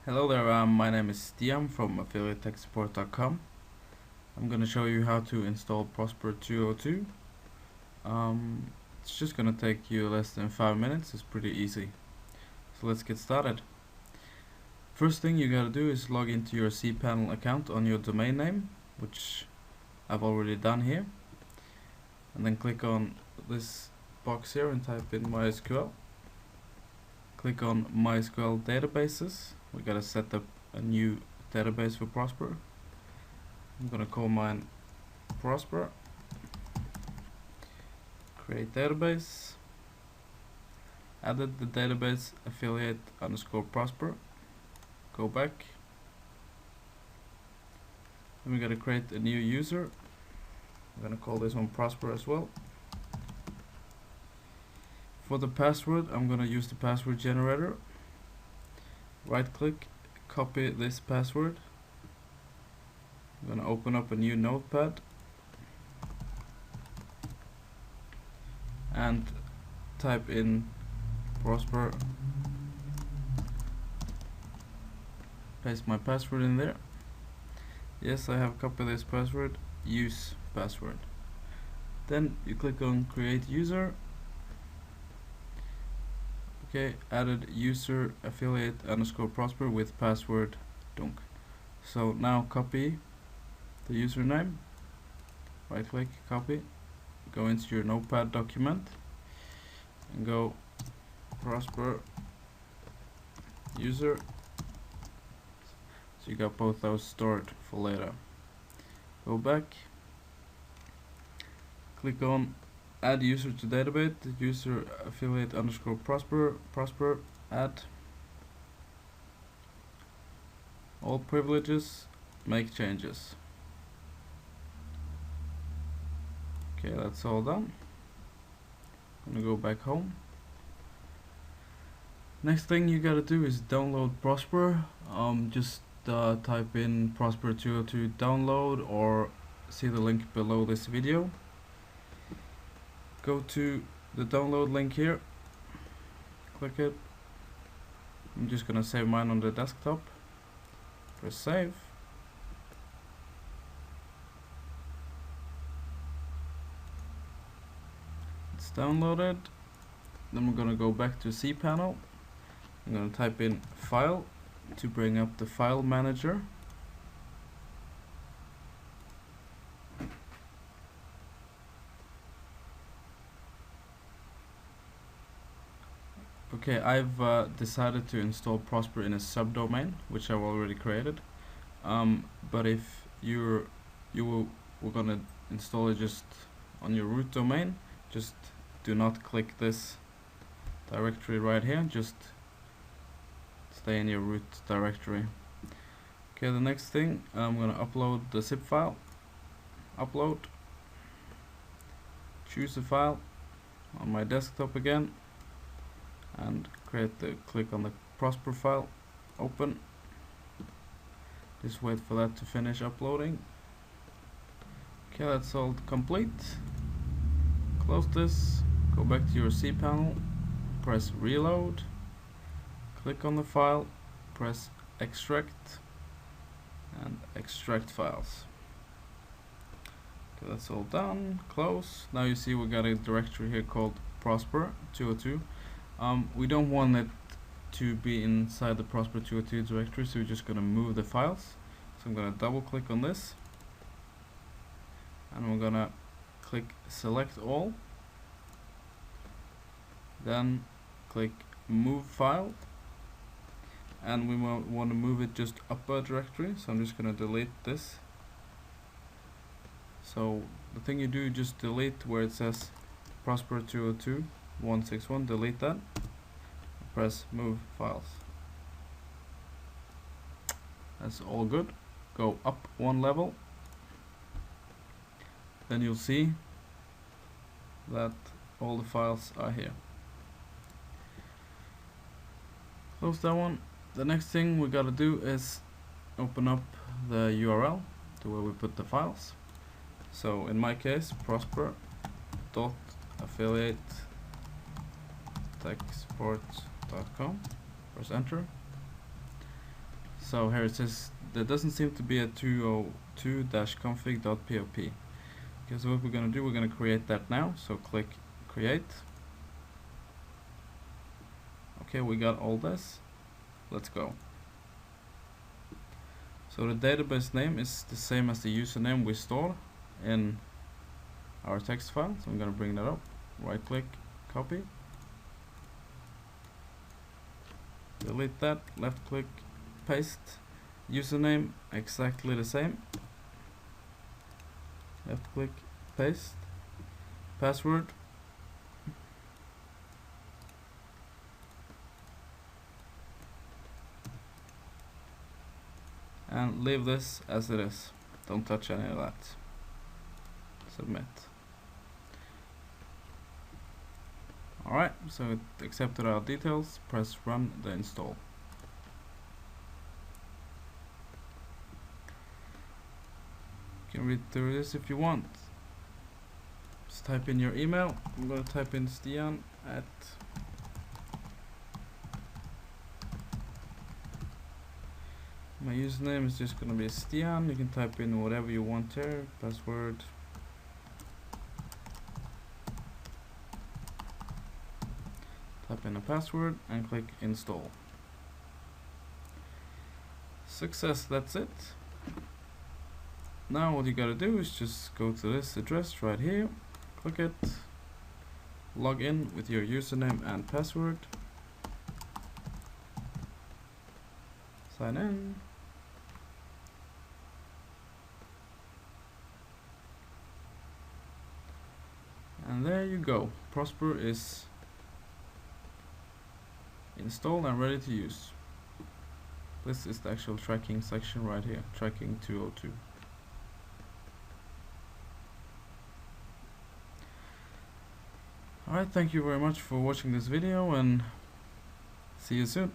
Hello there, my name is Stian from affiliatetechsupport.com. I'm going to show you how to install Prosper202. It's just going to take you less than 5 minutes. It's pretty easy. So let's get started. First thing you gotta do is log into your cPanel account on your domain name, which I've already done here. And then click on this box here and type in MySQL. Click on MySQL databases. We gotta set up a new database for Prosper. I'm gonna call mine Prosper. Create database. Added the database affiliate_Prosper. Go back. Then we gotta create a new user. I'm gonna call this one Prosper as well. For the password, I'm gonna use the password generator. Right click, copy this password. I'm gonna open up a new notepad and type in Prosper. Paste my password in there. Yes, I have copied this password. Use password. Then you click on create user. Okay, added user affiliate_Prosper with password dunk. So now copy the username. Right click, copy. Go into your notepad document and go Prosper user. So you got both those stored for later. Go back, click on add user to database, user affiliate_Prosper, add all privileges, make changes. Okay, that's all done. I'm gonna go back home. Next thing you gotta do is download Prosper. Just type in Prosper202 download or see the link below this video. Go to the download link here, click it. I'm just gonna save mine on the desktop. Press save. It's downloaded. Then we're gonna go back to cPanel. I'm gonna type in file to bring up the file manager. Okay, I've decided to install Prosper in a subdomain, which I've already created. But if we're gonna install it just on your root domain, just do not click this directory right here. Just stay in your root directory. Okay, the next thing, I'm gonna upload the zip file. Upload. Choose the file on my desktop again, and click on the Prosper file. Open. Just wait for that to finish uploading. Okay, that's all complete. Close this. Go back to your cPanel. Press reload. Click on the file, press extract, and extract files. Okay, that's all done. Close. Now you see we got a directory here called Prosper202. We don't want it to be inside the Prosper202 directory, so we're just gonna move the files. So I'm gonna double click on this, and we're gonna click select all. Then click move file. And we want to move it just up a directory, so I'm just going to delete this. So the thing you do, just delete where it says Prosper202.161, delete that, press move files. That's all good. Go up one level, then you'll see that all the files are here. Close that one. The next thing we gotta do is open up the URL to where we put the files. So in my case, prosper.affiliatetechsupport.com. Press enter. So here it says there doesn't seem to be a 202-config.pop. Okay, so what we're going to do, we're going to create that now. So click create. Okay, we got all this. Let's go. So the database name is the same as the username we store in our text file. So I'm going to bring that up. Right click, copy. Delete that, left click, paste. Username exactly the same. Left click, paste. Password. And leave this as it is. Don't touch any of that. Submit. Alright, so it accepted our details. Press run the install. You can read through this if you want. Just type in your email. I'm going to type in Stian at my username is just going to be Stian. You can type in whatever you want here. Password. Type in a password and click install. Success, that's it. Now what you gotta do is just go to this address right here, click it, log in with your username and password, sign in, and there you go. Prosper is installed and ready to use. This is the actual tracking section right here, tracking 202. Alright, thank you very much for watching this video and see you soon.